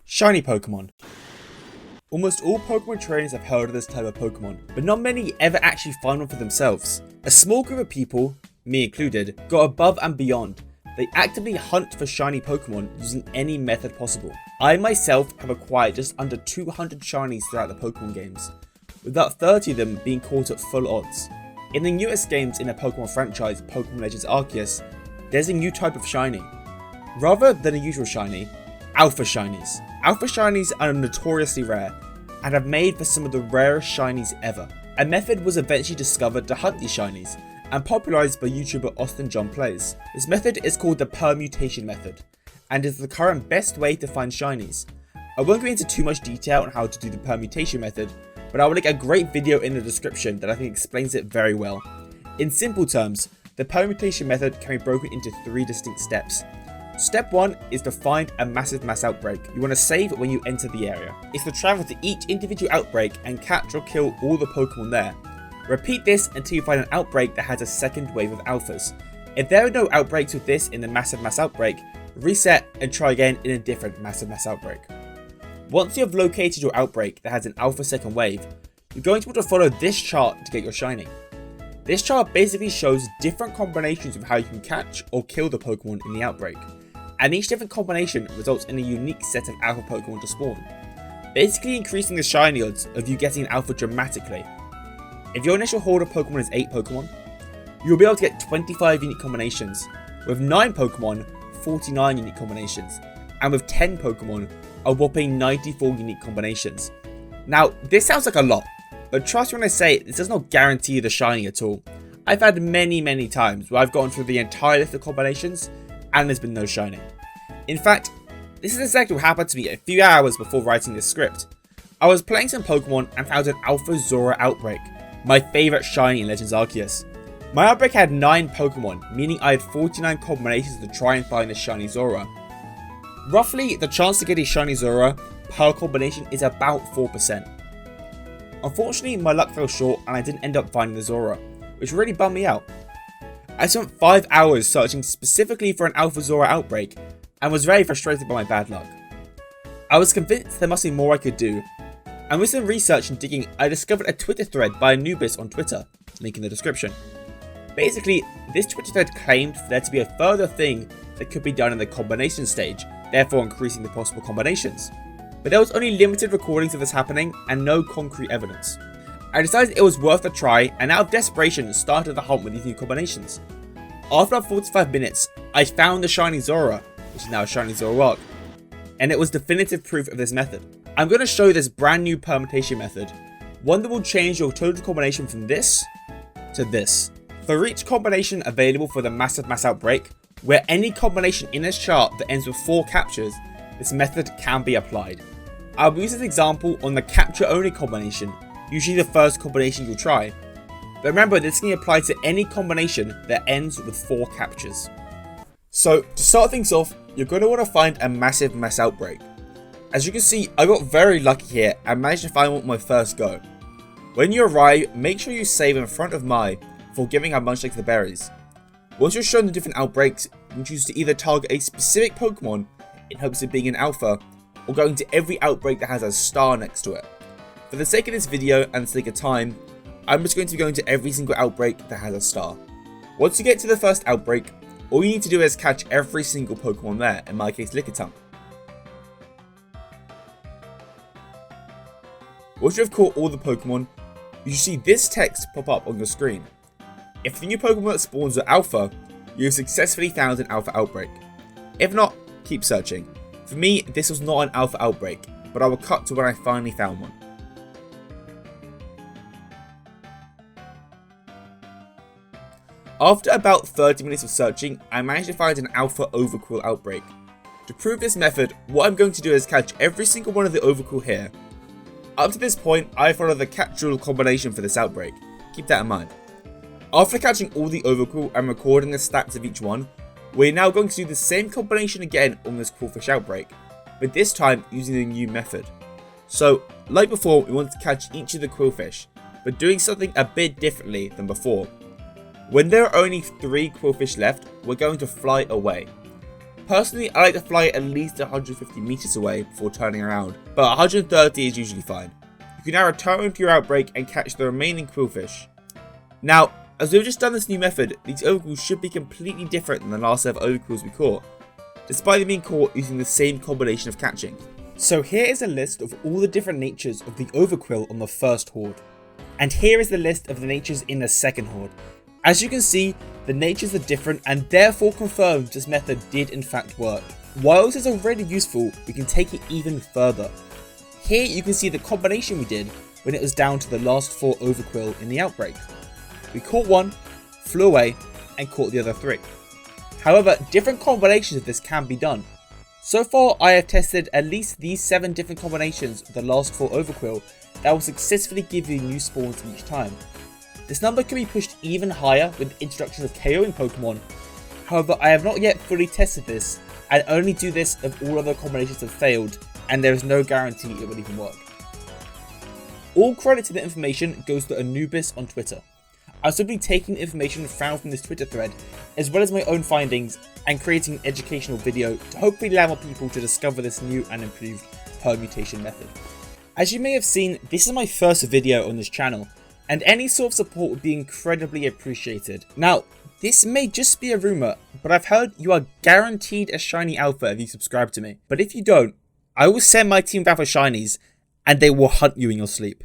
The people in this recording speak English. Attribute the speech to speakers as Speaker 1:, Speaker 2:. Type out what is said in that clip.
Speaker 1: Shiny Pokemon. Almost all Pokemon trainers have heard of this type of Pokemon, but not many ever actually find one for themselves. A small group of people, me included, go above and beyond. They actively hunt for shiny Pokemon using any method possible. I myself have acquired just under 200 shinies throughout the Pokemon games, with about 30 of them being caught at full odds. In the newest games in the Pokemon franchise, Pokemon Legends Arceus, there's a new type of shiny. Rather than a usual shiny, Alpha Shinies. Alpha Shinies are notoriously rare, and have made for some of the rarest shinies ever. A method was eventually discovered to hunt these shinies, and popularised by YouTuber Austin John Plays. This method is called the permutation method, and is the current best way to find shinies. I won't go into too much detail on how to do the permutation method, but I will link a great video in the description that I think explains it very well. In simple terms, the permutation method can be broken into 3 distinct steps. Step 1 is to find a massive mass outbreak you want to save when you enter the area. It's to travel to each individual outbreak and catch or kill all the Pokemon there. Repeat this until you find an outbreak that has a second wave of alphas. If there are no outbreaks with this in the massive mass outbreak, reset and try again in a different massive mass outbreak. Once you have located your outbreak that has an alpha second wave, you're going to want to follow this chart to get your shiny. This chart basically shows different combinations of how you can catch or kill the Pokemon in the outbreak, and each different combination results in a unique set of alpha Pokemon to spawn, basically increasing the shiny odds of you getting an alpha dramatically. If your initial horde of Pokemon is 8 Pokemon, you'll be able to get 25 unique combinations, with 9 Pokemon, 49 unique combinations, and with 10 Pokemon, a whopping 94 unique combinations. Now, this sounds like a lot, but trust me when I say this does not guarantee you the shiny at all. I've had many times where I've gone through the entire list of combinations and there's been no shiny. In fact, this is exactly what happened to me a few hours before writing this script. I was playing some Pokemon and found an Alpha Zora outbreak, my favourite shiny in Legends Arceus. My outbreak had 9 Pokemon, meaning I had 49 combinations to try and find a shiny Zora. Roughly, the chance to get a shiny Zora per combination is about 4%. Unfortunately, my luck fell short and I didn't end up finding the Zora, which really bummed me out. I spent 5 hours searching specifically for an Alpha Zora outbreak and was very frustrated by my bad luck. I was convinced there must be more I could do, and with some research and digging I discovered a Twitter thread by Anubis on Twitter, link in the description. Basically, this Twitter thread claimed for there to be a further thing that could be done in the combination stage, therefore increasing the possible combinations. But there was only limited recordings of this happening and no concrete evidence. I decided it was worth a try and out of desperation started the hunt with these new combinations. After about 45 minutes, I found the shiny Zora, which is now a shiny Zoroark, and it was definitive proof of this method. I'm going to show this brand new permutation method, one that will change your total combination from this to this. For each combination available for the massive mass outbreak, where any combination in this chart that ends with 4 captures, this method can be applied. I'll use this example on the capture only combination, usually the first combination you'll try. But remember, this can be applied to any combination that ends with 4 captures. So, to start things off, you're going to want to find a massive mass outbreak. As you can see, I got very lucky here and managed to find one on my first go. When you arrive, make sure you save in front of Mai before giving her Munchlax the berries. Once you're shown the different outbreaks, you can choose to either target a specific Pokemon in hopes of being an alpha, or going to every outbreak that has a star next to it. For the sake of this video and the sake of time, I'm just going to be going to every single outbreak that has a star. Once you get to the first outbreak, all you need to do is catch every single Pokemon there, in my case Lickitung. Once you have caught all the Pokemon, you should see this text pop up on your screen. If the new Pokemon that spawns are Alpha, you have successfully found an Alpha outbreak. If not, keep searching. For me, this was not an Alpha outbreak, but I will cut to when I finally found one. After about 30 minutes of searching, I managed to find an Alpha Overqwil outbreak. To prove this method, what I'm going to do is catch every single one of the Overqwil here. Up to this point, I followed the catch rule combination for this outbreak. Keep that in mind. After catching all the Overqwil and recording the stats of each one, we're now going to do the same combination again on this Qwilfish outbreak, but this time using the new method. So, like before, we want to catch each of the Qwilfish, but doing something a bit differently than before. When there are only 3 Qwilfish left, we're going to fly away. Personally, I like to fly at least 150 meters away before turning around, but 130 is usually fine. You can now return to your outbreak and catch the remaining quillfish. Now, as we've just done this new method, these overquills should be completely different than the last set of overquills we caught, despite them being caught using the same combination of catching. So here is a list of all the different natures of the overquill on the first horde. And here is the list of the natures in the second horde. As you can see, the natures are different and therefore confirms this method did in fact work. While this is already useful, we can take it even further. Here you can see the combination we did when it was down to the last 4 overquill in the outbreak. We caught one, flew away, and caught the other 3. However, different combinations of this can be done. So far, I have tested at least these 7 different combinations of the last 4 overquill that will successfully give you new spawns each time. This number can be pushed even higher with the introduction of KOing Pokemon. However, I have not yet fully tested this and only do this if all other combinations have failed and there is no guarantee it will even work. All credit to the information goes to Anubis on Twitter. I'm simply taking the information found from this Twitter thread, as well as my own findings, and creating an educational video to hopefully allow more people to discover this new and improved permutation method. As you may have seen, this is my first video on this channel, and any sort of support would be incredibly appreciated. Now, this may just be a rumour, but I've heard you are guaranteed a Shiny Alpha if you subscribe to me. But if you don't, I will send my team back for Shinies, and they will hunt you in your sleep.